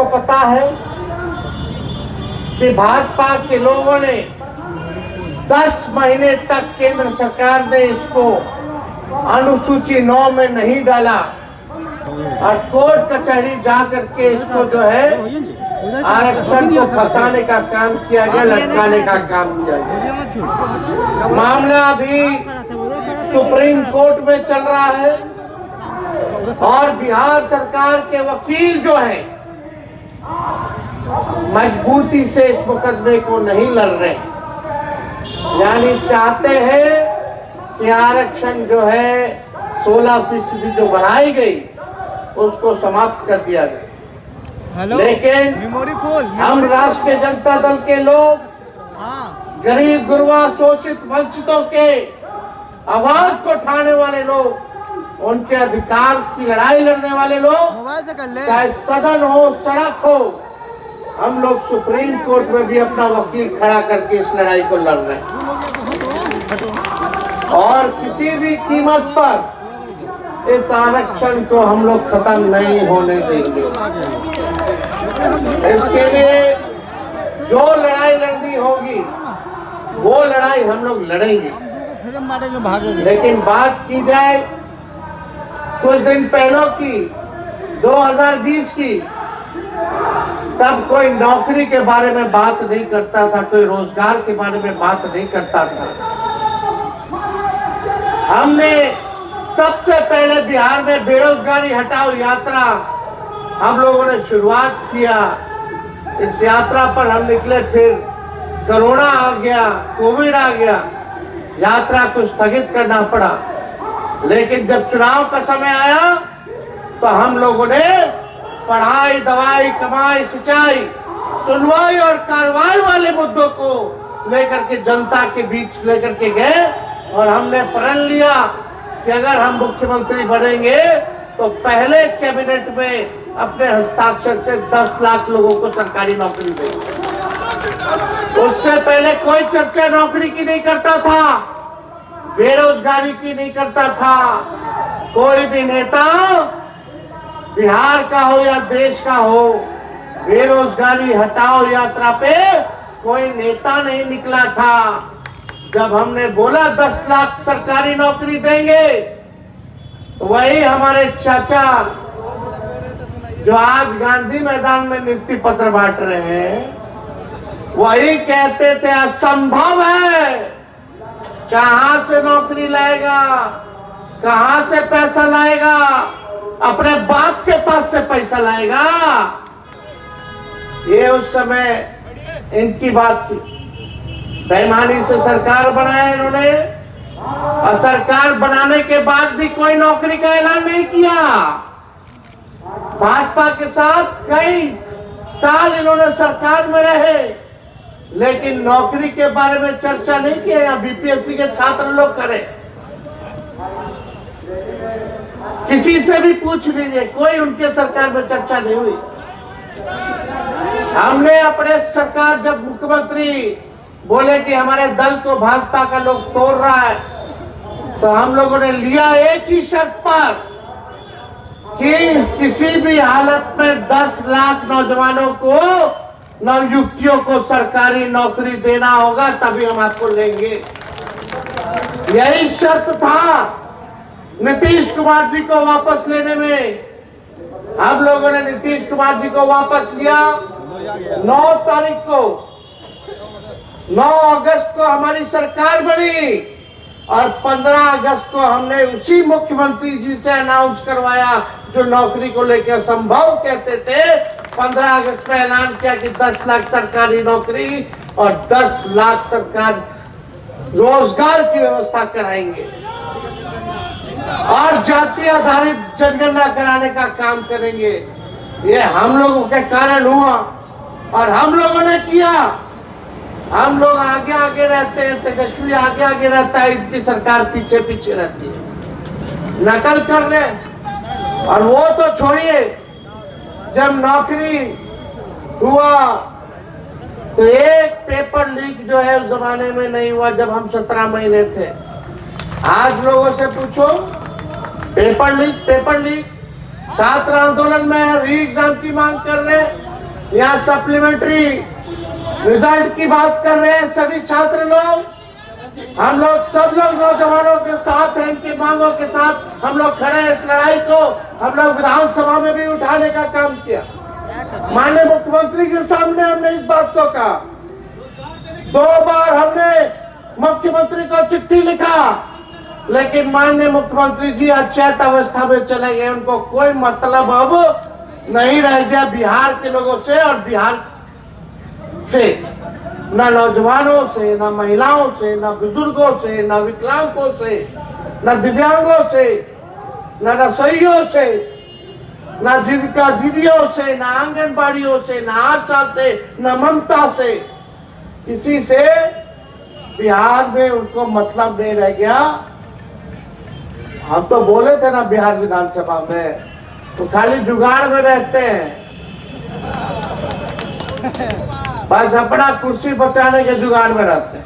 को पता है कि भाजपा के लोगों ने 10 महीने तक केंद्र सरकार ने इसको अनुसूची 9 में नहीं डाला और कोर्ट कचहरी जा करके इसको जो है आरक्षण को फंसाने का काम किया गया, लटकाने का काम किया गया। मामला अभी सुप्रीम कोर्ट में चल रहा है और बिहार सरकार के वकील जो है मजबूती से इस मुकदमे को नहीं लड़ रहे, यानी चाहते हैं कि आरक्षण जो है 16% जो बढ़ाई गई उसको समाप्त कर दिया जाए। लेकिन हम राष्ट्रीय जनता दल के लोग, गरीब गुरबा शोषित वंचितों के आवाज को उठाने वाले लोग, उनके अधिकार की लड़ाई लड़ने वाले लोग, चाहे सदन हो सड़क हो, हम लोग सुप्रीम कोर्ट में भी अपना वकील खड़ा करके इस लड़ाई को लड़ रहे हैं और किसी भी कीमत पर इस आरक्षण को हम लोग खत्म नहीं होने देंगे। इसके लिए जो लड़ाई लड़नी होगी वो लड़ाई हम लोग लड़ेंगे। लेकिन बात की जाए कुछ दिन पहले की 2020 की, तब कोई नौकरी के बारे में बात नहीं करता था, कोई रोजगार के बारे में बात नहीं करता था। हमने सबसे पहले बिहार में बेरोजगारी हटाओ यात्रा हम लोगों ने शुरुआत किया। इस यात्रा पर हम निकले, फिर कोरोना आ गया, कोविड आ गया, यात्रा को स्थगित करना पड़ा। लेकिन जब चुनाव का समय आया तो हम लोगों ने पढ़ाई, दवाई, कमाई, सिंचाई, सुनवाई और कार्रवाई वाले मुद्दों को लेकर के जनता के बीच लेकर के गए और हमने प्रण लिया कि अगर हम मुख्यमंत्री बनेंगे तो पहले कैबिनेट में अपने हस्ताक्षर से 10 लाख लोगों को सरकारी नौकरी देंगे। उससे पहले कोई चर्चा नौकरी की नहीं करता था, बेरोजगारी की नहीं करता था। कोई भी नेता बिहार का हो या देश का हो, बेरोजगारी हटाओ यात्रा पे कोई नेता नहीं निकला था। जब हमने बोला 10 लाख सरकारी नौकरी देंगे तो वही हमारे चाचा जो आज गांधी मैदान में नियुक्ति पत्र बांट रहे हैं, वही कहते थे असंभव है, कहां से नौकरी लाएगा, कहां से पैसा लाएगा, अपने बाप के पास से पैसा लाएगा। ये उस समय इनकी बात थी। बेईमानी से सरकार बनाया इन्होंने और सरकार बनाने के बाद भी कोई नौकरी का ऐलान नहीं किया। भाजपा के साथ कई साल इन्होंने सरकार में रहे, लेकिन नौकरी के बारे में चर्चा नहीं की। या बीपीएससी के छात्र लोग करें, किसी से भी पूछ लीजिए, कोई उनके सरकार में चर्चा नहीं हुई। हमने अपने सरकार जब मुख्यमंत्री बोले कि हमारे दल को भाजपा का लोग तोड़ रहा है, तो हम लोगों ने लिया एक ही शर्त पर कि किसी भी हालत में 10 लाख नौजवानों को, नवयुवतियों को सरकारी नौकरी देना होगा, तभी हम आपको लेंगे। यही शर्त था नीतीश कुमार जी को वापस लेने में। हम लोगों ने नीतीश कुमार जी को वापस लिया 9 तारीख को। 9 अगस्त को हमारी सरकार बनी और 15 अगस्त को हमने उसी मुख्यमंत्री जी से अनाउंस करवाया जो नौकरी को लेकर असंभव कहते थे। 15 अगस्त में ऐलान किया कि 10 लाख सरकारी नौकरी और 10 लाख सरकार रोजगार की व्यवस्था कराएंगे और जाति आधारित जनगणना कराने का काम करेंगे। ये हम लोगों के कारण हुआ और हम लोगों ने किया। हम लोग आगे आगे रहते हैं, तेजस्वी आगे आगे रहता है, इनकी सरकार पीछे पीछे रहती है, नकल कर रहे। और वो तो छोड़िए, जब नौकरी हुआ तो एक पेपर लीक जो है उस जमाने में नहीं हुआ जब हम 17 महीने थे। आज लोगों से पूछो, पेपर लीक छात्र आंदोलन में री एग्जाम की मांग कर रहे, यहाँ सप्लीमेंट्री रिजल्ट की बात कर रहे हैं सभी छात्र लोग। हम लोग सब लोग नौजवानों के साथ हैं, इनकी मांगों के साथ हम लोग खड़े हैं। इस लड़ाई को हम लोग विधानसभा में भी उठाने का काम किया। माननीय मुख्यमंत्री के सामने हमने इस बात को कहा। 2 बार हमने मुख्यमंत्री को चिट्ठी लिखा, लेकिन माननीय मुख्यमंत्री जी अचेत अवस्था में चले गए। उनको कोई मतलब अब नहीं रह गया बिहार के लोगों से और बिहार से, न नौजवानों से, न महिलाओं से, न बुजुर्गों से, न विकलांगों से, न दिव्यांगों से, न रसोइयों से, न जीविका दीदियों से, न आंगनबाड़ियों से, न आशा से, न ममता से, किसी से बिहार में उनको मतलब नहीं रह गया। हम तो बोले थे ना बिहार विधानसभा में, तो खाली जुगाड़ में रहते हैं, बस अपना कुर्सी बचाने के जुगाड़ में रहते हैं,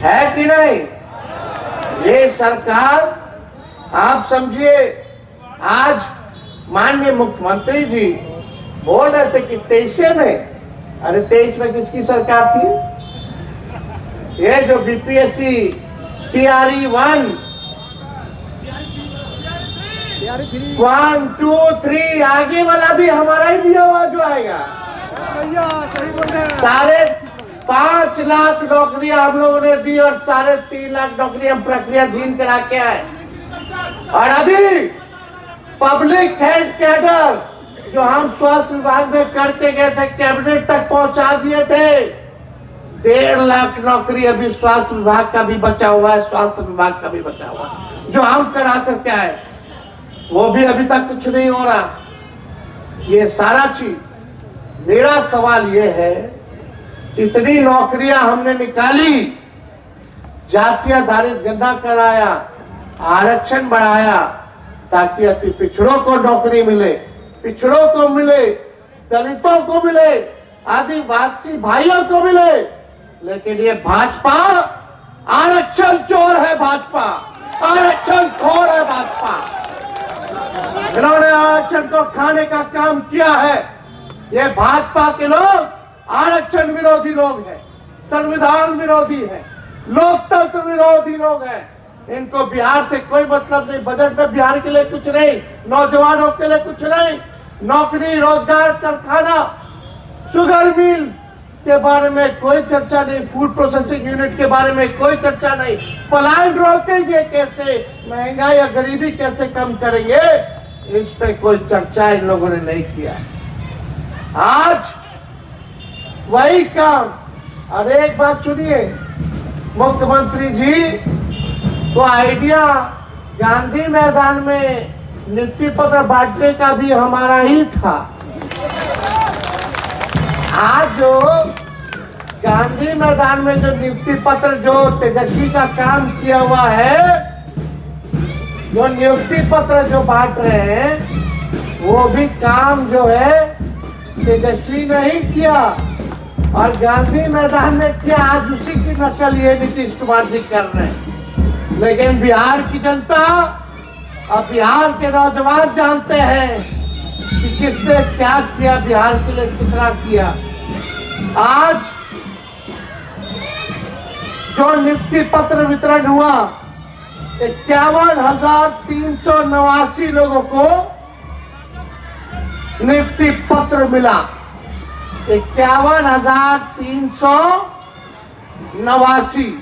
है कि नहीं? ये सरकार, आप समझिए, आज माननीय मुख्यमंत्री जी बोल रहे थे कि 23 में, अरे 23 में किसकी सरकार थी? ये जो बीपीएससी टीआरई 1 1 2 3 आगे वाला भी हमारा ही दिया हुआ जो आएगा। 5.5 लाख नौकरियां हम लोगों ने दी और 3.5 लाख नौकरियां प्रक्रिया जीन करा के आए। और अभी पब्लिक हेल्थ कैडर जो हम स्वास्थ्य विभाग में करके गए थे, कैबिनेट तक पहुंचा दिए थे। 1.5 लाख नौकरी अभी स्वास्थ्य विभाग का भी बचा हुआ है, स्वास्थ्य विभाग का भी बचा हुआ है, जो हम करा करके आए। वो भी अभी तक कुछ नहीं हो रहा। ये सारा चीज, मेरा सवाल ये है, इतनी नौकरियां हमने निकाली, जातीय आधारित गणना कराया, आरक्षण बढ़ाया ताकि अति पिछड़ों को नौकरी मिले, पिछड़ों को मिले, दलितों को मिले, आदिवासी भाइयों को मिले। लेकिन ये भाजपा आरक्षण चोर है, भाजपा आरक्षण खोर है, भाजपा इन्होंने आरक्षण को खाने का काम किया है। ये भाजपा के लोग आरक्षण विरोधी लोग हैं, संविधान विरोधी है, लोकतंत्र विरोधी लोग हैं। इनको बिहार से कोई मतलब नहीं। बजट में बिहार के लिए कुछ नहीं, नौजवानों के लिए कुछ नहीं, नौकरी, रोजगार, कारखाना, शुगर मिल के बारे में कोई चर्चा नहीं, फूड प्रोसेसिंग यूनिट के बारे में कोई चर्चा नहीं, पलायन रोकेंगे कैसे, महंगाई या गरीबी कैसे कम करेंगे, इस पे कोई चर्चा इन लोगों ने नहीं किया। आज वही काम। और एक बात सुनिए, मुख्यमंत्री जी को आइडिया गांधी मैदान में नियुक्ति पत्र बांटने का भी हमारा ही था। आज जो गांधी मैदान में जो नियुक्ति पत्र, जो तेजस्वी का काम किया हुआ है, जो नियुक्ति पत्र जो बांट रहे हैं, वो भी काम जो है तेजस्वी नहीं किया और गांधी मैदान में किया। आज उसी की नकल ये नीतीश कुमार जी कर रहे हैं। लेकिन बिहार की जनता और बिहार के नौजवान जानते हैं कि किसने क्या किया, बिहार के लिए कितना किया। आज जो नियुक्ति पत्र वितरण हुआ, 51,389 लोगों को नियुक्ति पत्र मिला। 51,389।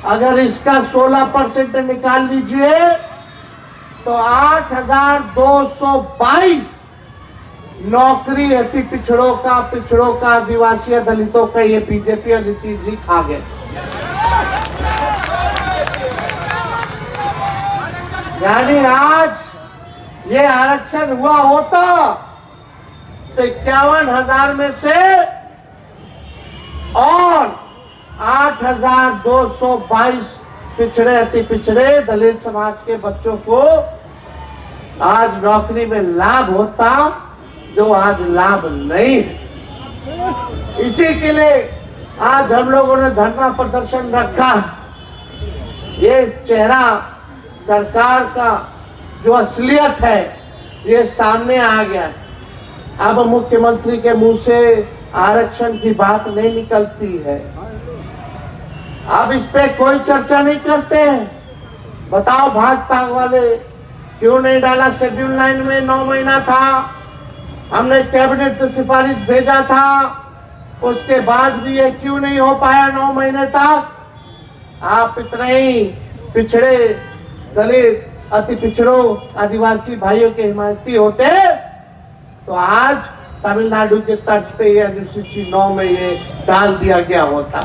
अगर इसका 16% निकाल लीजिए तो 8,222 नौकरी अति पिछड़ों का, आदिवासी, दलितों का ये बीजेपी और नीतीश जी खा गए। यानी आज ये आरक्षण हुआ होता तो 51,000 में से और 8,222 पिछड़े, अति पिछड़े दलित समाज के बच्चों को आज नौकरी में लाभ होता, जो आज लाभ नहीं है। इसी के लिए आज हम लोगों ने धरना प्रदर्शन रखा। ये चेहरा सरकार का जो असलियत है, ये सामने आ गया है। अब मुख्यमंत्री के मुंह से आरक्षण की बात नहीं निकलती है। अब इस पे कोई चर्चा नहीं करते हैं। बताओ भाजपा वाले क्यों नहीं डाला? शेड्यूल 9 में 9 महीना था, हमने कैबिनेट से सिफारिश भेजा था, उसके बाद भी ये क्यों नहीं हो पाया 9 महीने तक? आप इतने ही पिछड़े, दलित, अति पिछड़ों, आदिवासी भाइयों के हिमायती होते तो आज तमिलनाडु के तर्ज पे ये अनुसूची 9 में ये डाल दिया गया होता।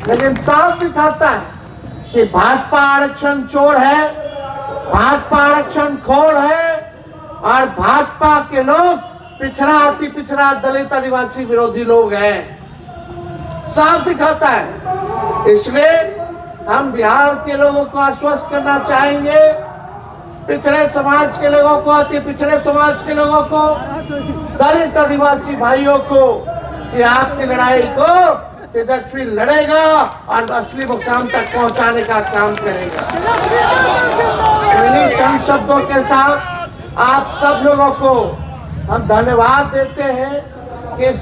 लेकिन साफ दिखाता है कि भाजपा आरक्षण चोर है, भाजपा आरक्षण खोर है और भाजपा के लोग पिछड़ा, अति पिछड़ा, दलित, आदिवासी विरोधी लोग हैं। साफ दिखाता है। इसलिए हम बिहार के लोगों को आश्वस्त करना चाहेंगे, पिछड़े समाज के लोगों को, अति पिछड़े समाज के लोगों को, दलित आदिवासी भाइयों को कि आपकी लड़ाई को तेजस्वी लड़ेगा और असली मुकाम तक पहुंचाने का काम करेगा। इन्हीं चंद शब्दों के साथ आप सब लोगों को हम धन्यवाद देते हैं कि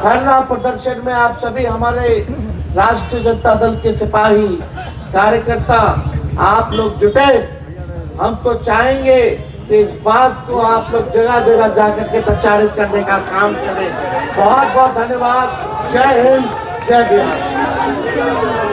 धरना प्रदर्शन में आप सभी हमारे राष्ट्रीय जनता दल के सिपाही कार्यकर्ता आप लोग जुटे। हम तो चाहेंगे कि इस बात को आप लोग जगह जगह जाकर के प्रचारित करने का काम करें। बहुत बहुत धन्यवाद। जय हिंद, जय बिहार।